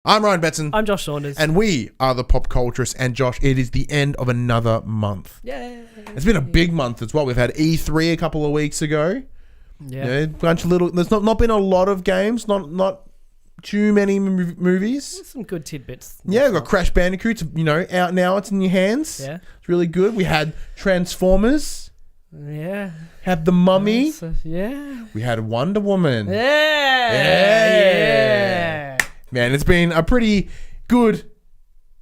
I'm Ryan Betson. I'm Josh Saunders. And we are the Pop Culturists. And Josh, it is the end of another month. Yay. It's been a big month as well. We've had E3 a couple of weeks ago. Yeah. A bunch of little... There's not been a lot of games. Not too many movies. Some good tidbits. Yeah, we've got Crash Bandicoot, out now. It's in your hands. Yeah. It's really good. We had Transformers. Yeah. Had The Mummy. Yeah. We had Wonder Woman. Yeah. Man, it's been a pretty good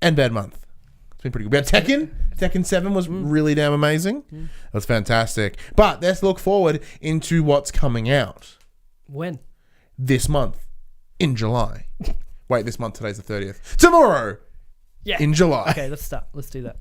and bad month. It's been pretty good. We had Tekken. Tekken 7 was really damn amazing. That was fantastic. But let's look forward into what's coming out. When? This month. In July. Wait, this month, today's the 30th. Tomorrow. Yeah. In July. Okay, let's start. Let's do that.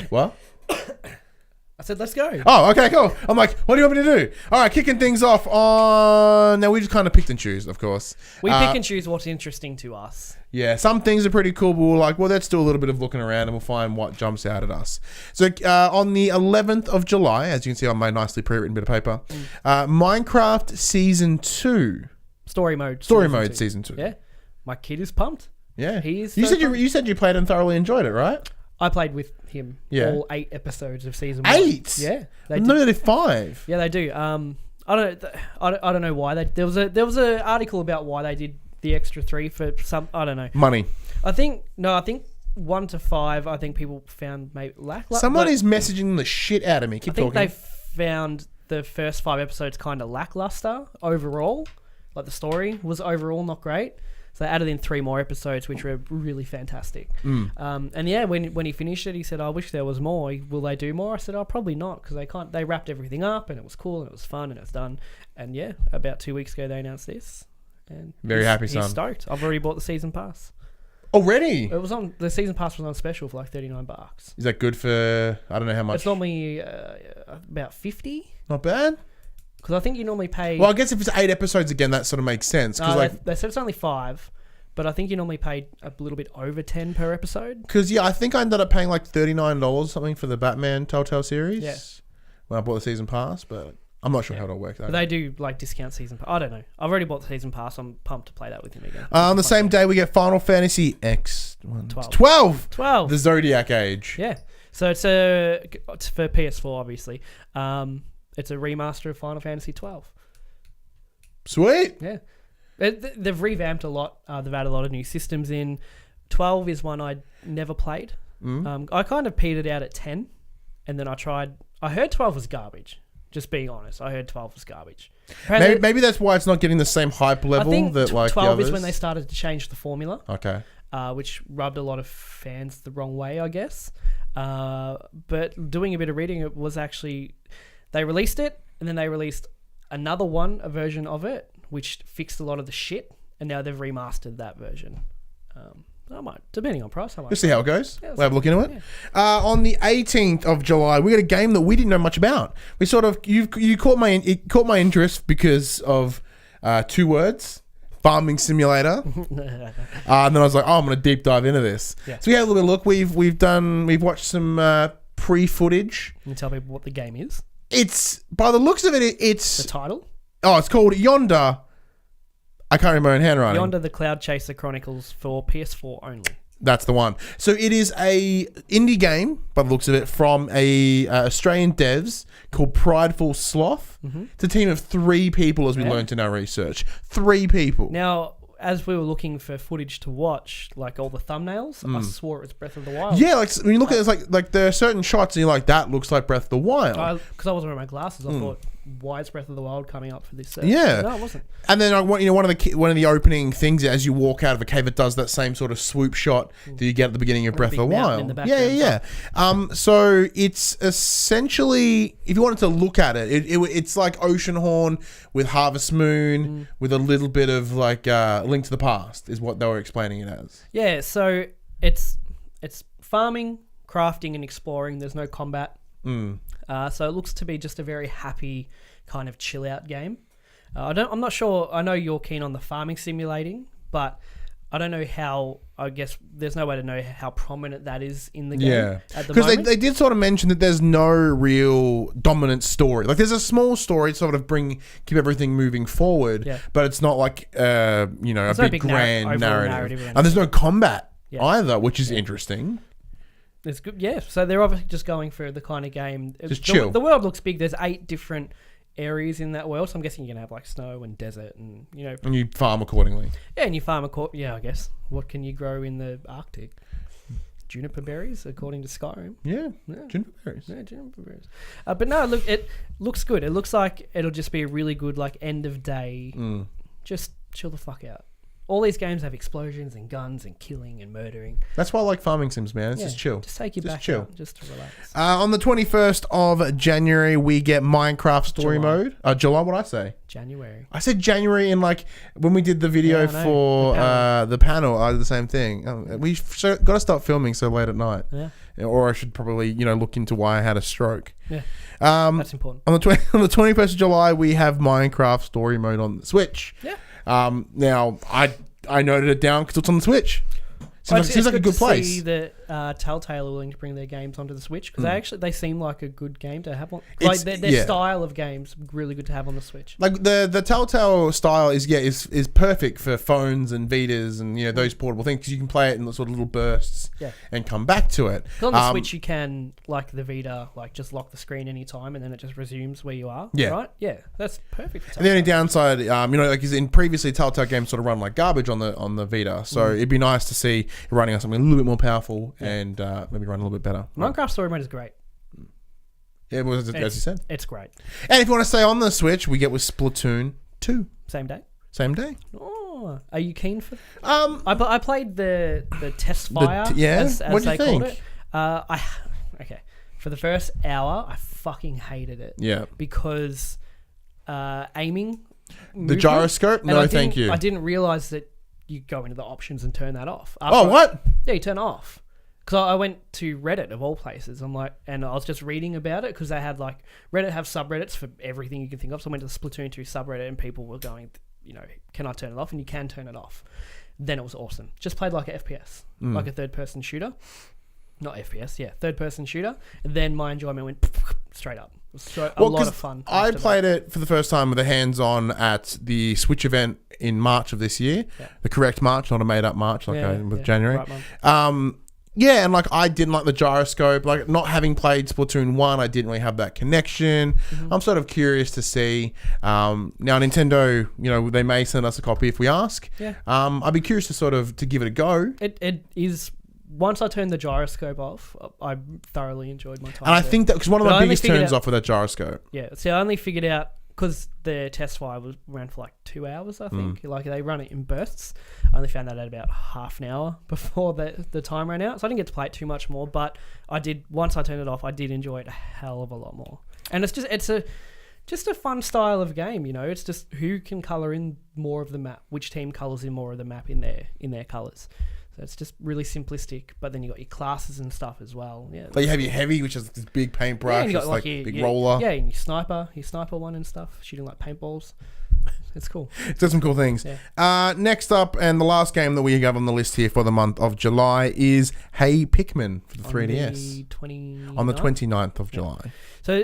What? I said, let's go. Oh, okay, cool. I'm like, what do you want me to do? All right, kicking things off on... Now, we just kind of picked and choose, of course. We pick and choose what's interesting to us. Yeah, some things are pretty cool, but we're like, well, let's do a little bit of looking around and we'll find what jumps out at us. So, on the 11th of July, as you can see on my nicely pre-written bit of paper, Minecraft Season 2. Story mode. Season 2. Yeah. My kid is pumped. Yeah. He is. You said you played and thoroughly enjoyed it, right? I played with him all 8 episodes of season 1. 8? Yeah. No, they're 5. Yeah, they do. I don't know why there was an article about why they did the extra 3 for some. I don't know. Money. I think 1 to 5. I think people found maybe lackluster. Someone is messaging the shit out of me. Keep talking. I think they found the first 5 episodes kind of lackluster overall. Like the story was overall not great. So they added in 3 more episodes, which were really fantastic. And yeah, when he finished it, he said, "I wish there was more. Will they do more?" I said, "Oh, probably not, because they wrapped everything up, and it was cool, and it was fun, and it's done." And yeah, about 2 weeks ago they announced this, and Very happy, son. He's stoked. I've already bought the season pass. Already? The season pass was on special for like $39. Is that good for? I don't know how much. It's normally about 50. Not bad. Because I think you normally pay... Well, I guess if it's 8 episodes again, that sort of makes sense. They said it's only 5, but I think you normally pay a little bit over 10 per episode. Because, I think I ended up paying like $39 or something for the Batman Telltale series. Yeah. When I bought the season pass, but I'm not sure how it all works. But they do discount season pass. I don't know. I've already bought the season pass. I'm pumped to play that with him again. On the same day, we get Final Fantasy X 12. 12. The Zodiac Age. Yeah. So it's for PS4, obviously. It's a remaster of Final Fantasy 12. Sweet. Yeah. They've revamped a lot. They've added a lot of new systems in. 12 is one I never played. I kind of petered out at 10, and then I heard 12 was garbage. Just being honest, I heard 12 was garbage. Maybe that's why it's not getting the same hype level. I think that like 12 the others. is when they started to change the formula. Okay. Which rubbed a lot of fans the wrong way, I guess. But doing a bit of reading, it was actually... They released it, and then they released a version of it, which fixed a lot of the shit, and now they've remastered that version. I might, depending on price, I might. We'll see how it goes. Yeah, we'll have a look into it. Yeah. On the 18th of July, we got a game that we didn't know much about. We sort of it caught my interest because of 2 words. Farming simulator. And then I was like, I'm going to deep dive into this. Yeah. So we had a little bit of look. We've watched some pre-footage. Can you tell people what the game is? It's, by the looks of it, it's... The title? Oh, it's called Yonder. I can't remember in handwriting. Yonder, the Cloud Catcher Chronicles for PS4 only. That's the one. So it is a indie game, by the looks of it, from a Australian devs called Prideful Sloth. It's a team of 3 people, as we learned in our research. 3 people. Now, as we were looking for footage to watch, like all the thumbnails, I swore it was Breath of the Wild. Yeah, like when you look at it, it's like there are certain shots and you're like, that looks like Breath of the Wild. Because I wasn't wearing my glasses, I thought, why is Breath of the Wild coming up for this? Yeah. No, it wasn't. And then one of the opening things as you walk out of a cave, it does that same sort of swoop shot that you get at the beginning of Breath of the Wild. Yeah. So it's essentially, if you wanted to look at it, it's like Oceanhorn with Harvest Moon with a little bit of like Link to the Past is what they were explaining it as. Yeah. So it's farming, crafting, and exploring. There's no combat. So it looks to be just a very happy kind of chill out game. I'm not sure. I know you're keen on the farming simulating, but I don't know how. I guess there's no way to know how prominent that is in the game. Yeah, at the because moment. they did sort of mention that there's no real dominant story. Like there's a small story to sort of keep everything moving forward, but it's not like a big grand narrative. And there's no combat either, which is interesting. It's good, yeah. So they're obviously just going for the kind of game. Just chill. The world looks big. There's 8 different areas in that world, so I'm guessing you're gonna have like snow and desert, and and you farm accordingly. Yeah, and you farm I guess. What can you grow in the Arctic? Juniper berries, according to Skyrim. Yeah, juniper berries. Yeah, juniper berries. But no, look, it looks good. It looks like it'll just be a really good like end of day. Just chill the fuck out. All these games have explosions and guns and killing and murdering. That's why I like farming sims, man. It's just chill. Just take you back chill. out, just to relax. On the 21st of January, we get Minecraft Story Mode. July, what did I say? January. I said January, and like when we did the video for the panel, I did the same thing. We've got to start filming so late at night. Yeah. Or I should probably, look into why I had a stroke. Yeah. That's important. On the 21st of July, we have Minecraft Story Mode on the Switch. Yeah. Now I noted it down because it's on the Switch. Seems like a good place. See that Telltale are willing to bring their games onto the Switch because they seem like a good game to have on. Their style of games really good to have on the Switch. Like the Telltale style is perfect for phones and Vitas and those portable things because you can play it in sort of little bursts and come back to it. On the Switch you can, like the Vita, like just lock the screen anytime and then it just resumes where you are. Yeah. Right? Yeah, that's perfect for Telltale. And the only downside, like is in previously Telltale games sort of run like garbage on the Vita, so it'd be nice to see running on something a little bit more powerful and maybe run a little bit better. Minecraft Story Mode is great. Yeah, as you said. It's great. And if you want to stay on the Switch, we get with Splatoon 2. Same day? Same day. Oh, are you keen for that? I played the test fire as what do you they think? called it. Okay. For the first hour, I fucking hated it. Yeah. Because aiming... The gyroscope? No, thank you. I didn't realise that you go into the options and turn that off. What? Yeah, you turn it off. Because I went to Reddit of all places. And I was just reading about it because they had Reddit have subreddits for everything you can think of. So I went to the Splatoon 2 subreddit and people were going, can I turn it off? And you can turn it off. Then it was awesome. Just played like a FPS, like a third-person shooter. Not FPS, yeah, third-person shooter. And then my enjoyment went straight up. It was a lot of fun. I played it for the first time with a hands-on at the Switch event in March of this year. Yeah. The correct March, not a made-up March with January. Right, yeah, and I didn't like the gyroscope. Not having played Splatoon 1, I didn't really have that connection. Mm-hmm. I'm sort of curious to see. Now, Nintendo, they may send us a copy if we ask. Yeah. I'd be curious to give it a go. It is... Once I turned the gyroscope off, I thoroughly enjoyed my time. And I think that because one of the biggest turns off with that gyroscope. Yeah, so I only figured out because the test fire ran for 2 hours. I think they run it in bursts. I only found that out about half an hour before the time ran out, so I didn't get to play it too much more. But I did. Once I turned it off, I did enjoy it a hell of a lot more. And it's a fun style of game. It's just who can color in more of the map, which team colors in more of the map in their colors. It's just really simplistic, but then you got your classes and stuff as well. Yeah. So you have your heavy, which is this big paintbrush, you got your big roller. Yeah, and your sniper one and stuff, shooting like paintballs. It's cool. It's got some cool things. Yeah. Next up, and the last game that we have on the list here for the month of July is Hey Pikmin for the 3DS. On the 29th of July. So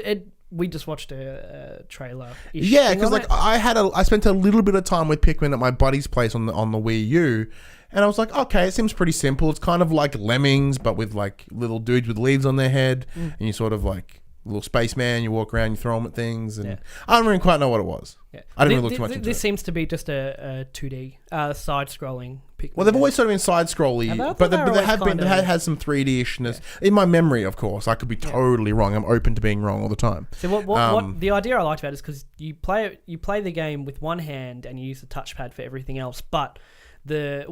we just watched a trailer. Yeah, because I spent a little bit of time with Pikmin at my buddy's place on the Wii U. And I was like, okay, it seems pretty simple. It's kind of like Lemmings, but with little dudes with leaves on their head. And you sort of little spaceman. You walk around, you throw them at things. And I don't really quite know what it was. Yeah. I didn't really look too much into it. This seems to be just a 2D side-scrolling Pikmin. Well, they've always sort of been side-scrolly, but they had some 3D-ishness. In my memory, of course. I could be totally wrong. I'm open to being wrong all the time. So what the idea I liked about it is because you play the game with one hand and you use the touchpad for everything else, but the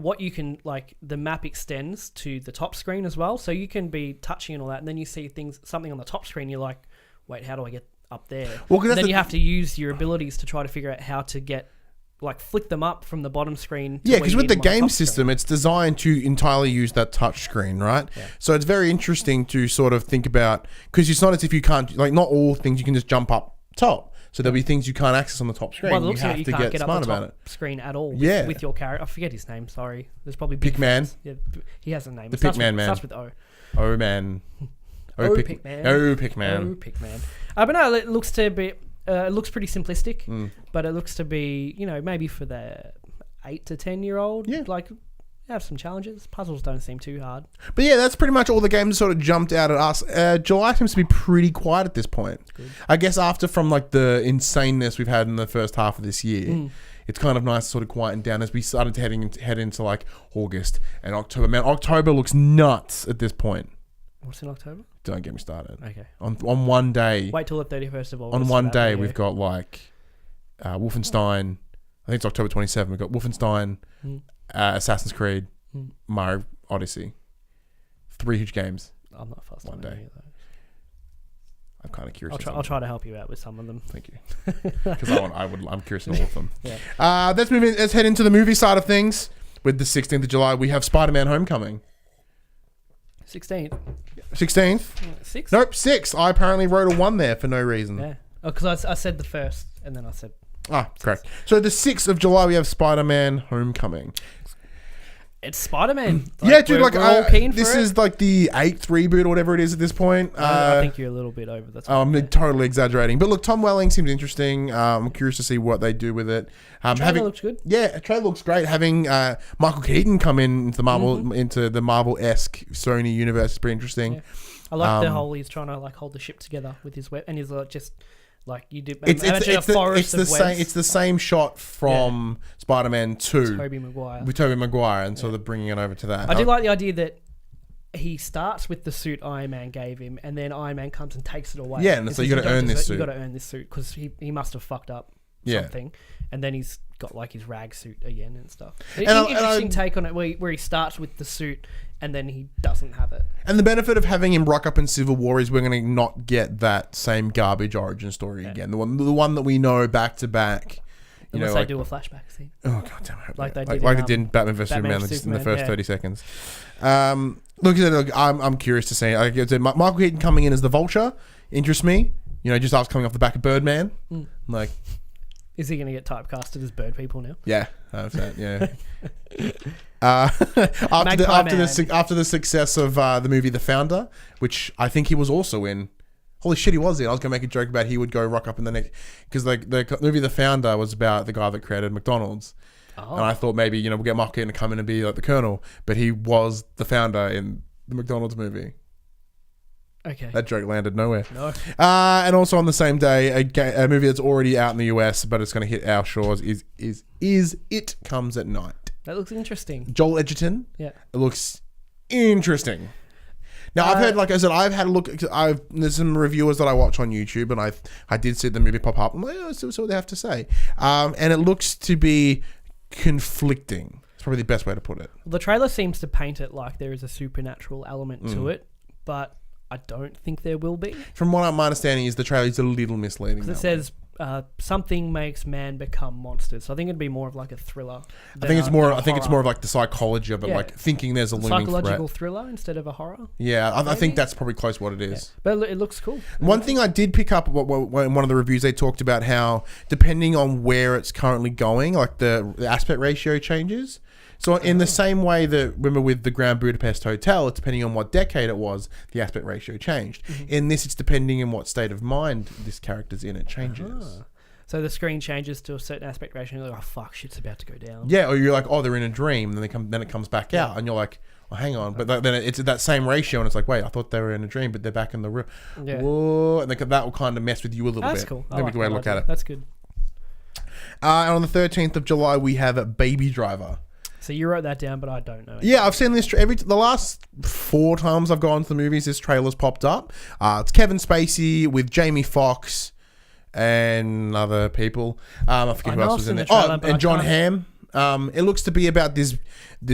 map extends to the top screen as well, so you can be touching and all that, and then you see something on the top screen. You're like, wait, how do I get up there? Well, then you have to use your abilities to try to figure out how to get flick them up from the bottom screen. Yeah, because with the game system, it's designed to entirely use that touch screen, right? Yeah. So it's very interesting to sort of think about because it's not as if you can't not all things you can just jump up top. So there'll be things you can't access on the top screen. Well, it you looks have like you to can't get get up smart the about top it. screen at all with your character. I forget his name, sorry. There's probably Pikman. Yeah, he has a name. The Pikman man. Starts with O. Oh, man. Pikman. Oh, Pikman. Pikman. But no, it looks to be... it looks pretty simplistic, but it looks to be, maybe for the 8 to 10-year-old. Yeah. Like, have some challenges. Puzzles don't seem too hard. But yeah, that's pretty much all the games that sort of jumped out at us. July seems to be pretty quiet at this point. Good. I guess after from like the insaneness we've had in the first half of this year, it's kind of nice to sort of quieten down as we started to head into like August and October. Man, October looks nuts at this point. What's in October? Don't get me started. Okay. On one day. Wait till the 31st of August. On one day, we've got like Wolfenstein. I think it's October 27th. We've got Wolfenstein, Assassin's Creed, Mario Odyssey. 3 huge games. I'm not fussed one on day. any of those. I'm kind of curious. I'll try to help you out with some of them. Thank you. Because I'm curious in all of them. Yeah. Let's head into the movie side of things. With the 16th of July, we have Spider-Man Homecoming. 16th. 16th? 6th? Nope, 6. I apparently wrote a 1 there for no reason. Yeah. Oh, because I said the 1st, and then I said... correct. So the 6th of July, we have Spider-Man Homecoming. It's Spider-Man. Yeah, dude, we're all keen for this it. is like the 8th reboot or whatever it is at this point. I think you're a little bit over that. I'm totally exaggerating. But look, Tom Welling seems interesting. I'm curious to see what they do with it. Trailer looks good. Yeah, trailer looks great. Having Michael Keaton come into the Marvel-esque Sony universe is pretty interesting. Yeah. I like the whole he's trying to like hold the ship together with his web, and he's like just like you did. It's the same shot from Spider-Man 2 Tobey Maguire. with Tobey Maguire, and sort of bringing it over to that. I do like the idea that he starts with the suit Iron Man gave him, and then Iron Man comes and takes it away. Yeah, and so you got to earn this suit. You got to earn this suit because he must have fucked up something, and then he's got like his rag suit again and stuff. Interesting take on it where he starts with the suit and then he doesn't have it. And the benefit of having him rock up in Civil War is we're going to not get that same garbage origin story again. The one that we know back to back. Unless they do a flashback scene. Oh god damn it! Like they did in Batman vs Superman just in the first 30 seconds. Look, I'm curious to see. Like I said, Michael Keaton coming in as the Vulture interests me. Just after coming off the back of Birdman, like. Is he going to get typecasted as bird people now? Yeah, yeah. After the success of the movie The Founder, which I think he was also in. Holy shit, he was in. I was going to make a joke about he would go rock up in the next... Because the movie The Founder was about the guy that created McDonald's. Oh. And I thought maybe, we'll get Mark Keaton to come in and be like the Colonel. But he was the founder in the McDonald's movie. Okay. That joke landed nowhere. No. And also on the same day, a movie that's already out in the US, but it's going to hit our shores is It Comes at Night. That looks interesting. Joel Edgerton. Yeah. It looks interesting. Now, I've heard, like I said, I've had a look. There's some reviewers that I watch on YouTube, and I did see the movie pop up. I'm like, let's see what they have to say. And it looks to be conflicting. It's probably the best way to put it. The trailer seems to paint it like there is a supernatural element to it, but I don't think there will be. From what my understanding is, the trailer is a little misleading. Because it says something makes man become monsters. So I think it'd be more of like a thriller. I think it's more of like the psychology of it, like thinking there's a looming psychological threat. Thriller instead of a horror. Yeah, I think that's probably close to what it is. Yeah. But it looks cool. One thing I did pick up in one of the reviews, they talked about how depending on where it's currently going, like the aspect ratio changes. So in the same way that, remember with the Grand Budapest Hotel, it's depending on what decade it was, the aspect ratio changed. Mm-hmm. In this, it's depending on what state of mind this character's in, it changes. So the screen changes to a certain aspect ratio, and you're like, oh fuck, shit's about to go down. Yeah, or you're like, oh, they're in a dream, and then it comes back out, and you're like, oh, hang on. But then it's that same ratio, and it's like, wait, I thought they were in a dream, but they're back in the real. Yeah. Whoa, and that will kind of mess with you a little bit. That's cool. That'd be a good way to look at it. That's good. And on the 13th of July, we have Baby Driver. So you wrote that down, but I don't know. Yeah, I've seen this the last 4 times I've gone to the movies. This trailer's popped up. It's Kevin Spacey with Jamie Foxx and other people. I forget who else was in there. And John Hamm. It looks to be about this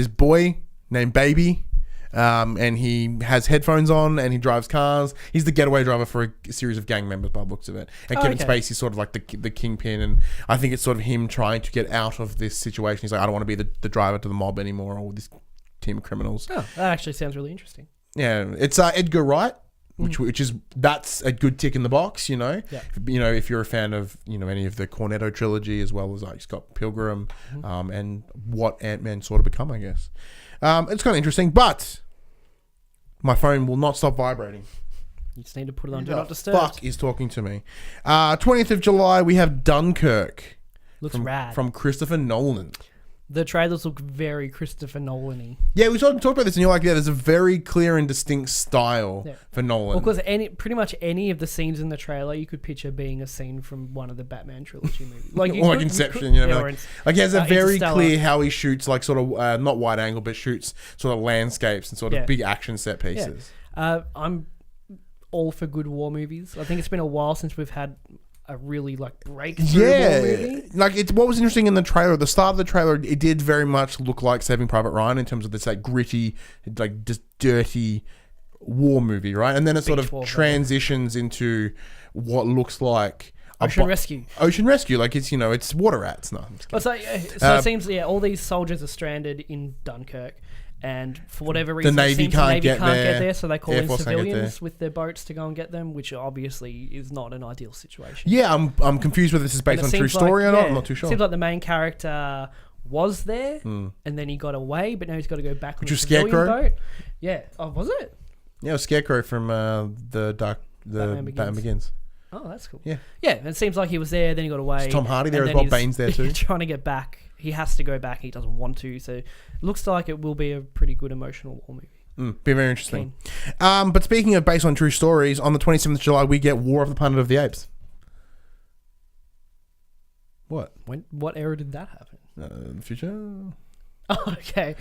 boy named Baby. And he has headphones on and he drives cars. He's the getaway driver for a series of gang members by the looks of it. And Kevin Spacey's sort of like the kingpin, and I think it's sort of him trying to get out of this situation. He's like, I don't want to be the driver to the mob anymore, or this team of criminals. Oh, that actually sounds really interesting. Yeah, it's Edgar Wright that's a good tick in the box, Yeah. If you're a fan of, any of the Cornetto trilogy, as well as like Scott Pilgrim, and what Ant-Man sort of become, I guess. It's kind of interesting, but my phone will not stop vibrating. You just need to put it on Do Not Disturb. Fuck is talking to me. 20th of July, we have Dunkirk. Looks rad. From Christopher Nolan. The trailers look very Christopher Nolan-y. Yeah, we talked about this, and you're like, there's a very clear and distinct style for Nolan. Well, because pretty much any of the scenes in the trailer, you could picture being a scene from one of the Batman trilogy movies. Like Inception, he has a very clear how he shoots, like sort of, not wide angle, but shoots sort of landscapes and sort of big action set pieces. Yeah. I'm all for good war movies. I think it's been a while since we've had a really breakthrough war movie. What was interesting in the trailer, the start of the trailer, it did very much look like Saving Private Ryan in terms of this gritty, just dirty war movie, right? And then it sort of transitions into what looks like Ocean Rescue. Ocean Rescue, it's water rats. No, so it seems all these soldiers are stranded in Dunkirk. And for whatever reason, the Navy can't get there, so they call in civilians with their boats to go and get them, which obviously is not an ideal situation. Yeah, I'm confused whether this is based on true story or not. I'm not too sure. It seems like the main character was there, and then he got away, but now he's got to go back on the civilian Scarecrow boat. Yeah. Oh, was it? Yeah, it was Scarecrow from the Batman Begins. Oh, that's cool. Yeah. Yeah, and it seems like he was there, then he got away. It's Tom Hardy there as well. Bane's there too. Trying to get back. He has to go back. He doesn't want to. So it looks like it will be a pretty good emotional war movie. Be very interesting. But speaking of based on true stories, on the 27th of July, we get War of the Planet of the Apes. What? What era did that happen? The future? Oh, okay.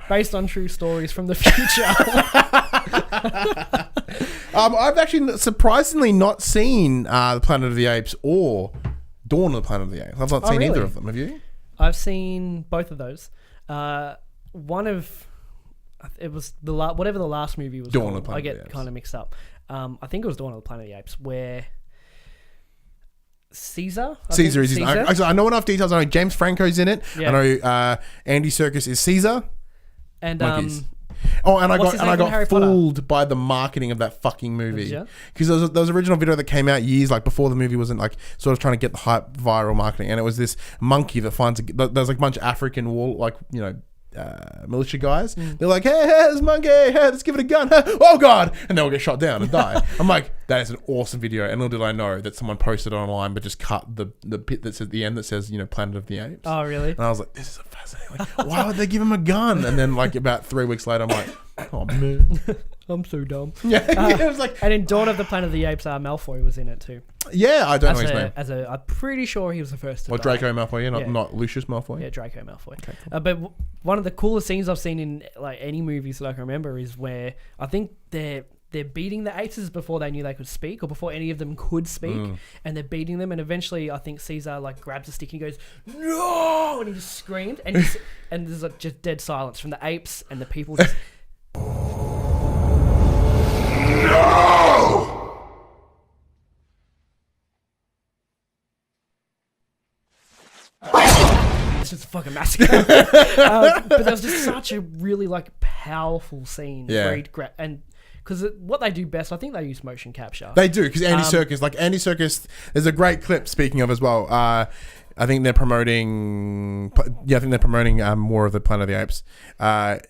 Based on true stories from the future. I've actually surprisingly not seen the Planet of the Apes or Dawn of the Planet of the Apes. I've not seen either of them. Have you? I've seen both of those. It was whatever the last movie was. Dawn of the Planet I get kind of mixed up. I think it was Dawn of the Planet of the Apes, where Caesar is his name. I know enough details. I know James Franco's in it. Yeah. I know Andy Serkis is Caesar. And Monkeys. I got fooled by the marketing of that fucking movie, because there was an original video that came out years before the movie wasn't sort of trying to get the hype viral marketing, and it was this monkey that finds there's a bunch of African militia guys. They're like, hey, this monkey, hey, let's give it a gun. Oh god, and they'll get shot down and die. I'm like, that is an awesome video, and little did I know that someone posted it online but just cut the bit that's at the end that says Planet of the Apes. Oh really? And I was like, this is fascinating. Why would they give him a gun? And then about 3 weeks later, I'm like, oh man, I'm so dumb. Yeah, it was and in Dawn of the Planet of the Apes, Malfoy was in it too. Yeah, I don't know his name. I'm pretty sure he was the first to die. Draco Malfoy, not Lucius Malfoy. Yeah, Draco Malfoy. Okay, cool. But one of the coolest scenes I've seen in any movies that I can remember is where I think they're beating the apes before they knew they could speak, or before any of them could speak, and they're beating them, and eventually I think Caesar grabs a stick and he goes, no, and he just screamed, and there's just dead silence from the apes, and the people just no! It's just a fucking massacre. But there was just such a really powerful scene. Yeah. Because what they do best, I think they use motion capture. They do, because Andy Serkis, there's a great clip, speaking of as well. I think they're promoting more of the Planet of the Apes.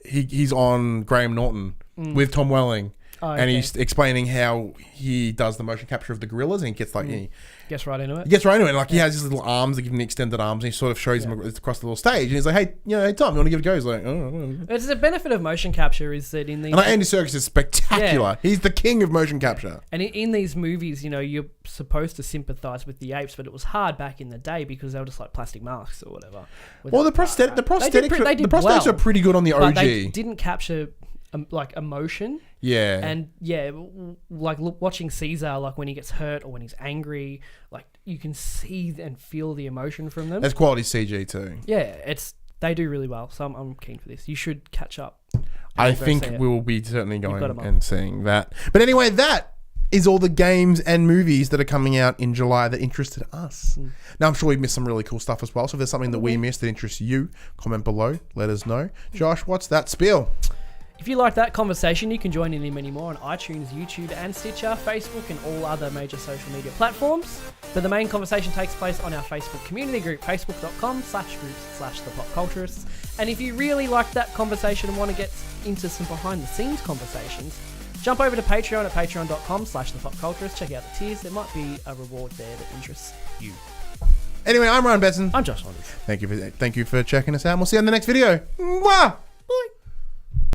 He's on Graham Norton with Tom Welling. Oh, okay. And he's explaining how he does the motion capture of the gorillas, and he gets gets right into it. He gets right into it. He has his little arms that give him the extended arms, and he sort of shows him across the little stage. And he's like, "Hey, hey Tom, you want to give it a go?" He's like, "Oh." It's the benefit of motion capture is that in these Andy Serkis is spectacular. Yeah. He's the king of motion capture. And in these movies, you're supposed to sympathize with the apes, but it was hard back in the day because they were just plastic masks or whatever. Well, the prosthetics are pretty good on the OG. But they didn't capture emotion. Yeah. And watching Caesar, when he gets hurt or when he's angry, you can see and feel the emotion from them. That's quality CG too. Yeah, they do really well. So I'm keen for this. You should catch up. I think we will be certainly going and seeing that. But anyway, that is all the games and movies that are coming out in July that interested us. Now, I'm sure we missed some really cool stuff as well. So if there's something that we missed that interests you, comment below. Let us know. Josh, what's that spiel? If you like that conversation, you can join in many more on iTunes, YouTube and Stitcher, Facebook and all other major social media platforms. But the main conversation takes place on our Facebook community group, facebook.com/groups/thepopculturists. And if you really like that conversation and want to get into some behind the scenes conversations, jump over to Patreon at patreon.com/thepopculturists. Check out the tiers. There might be a reward there that interests you. Anyway, I'm Ryan Betson. I'm Josh Saunders. Thank you for checking us out. We'll see you in the next video. Mwah!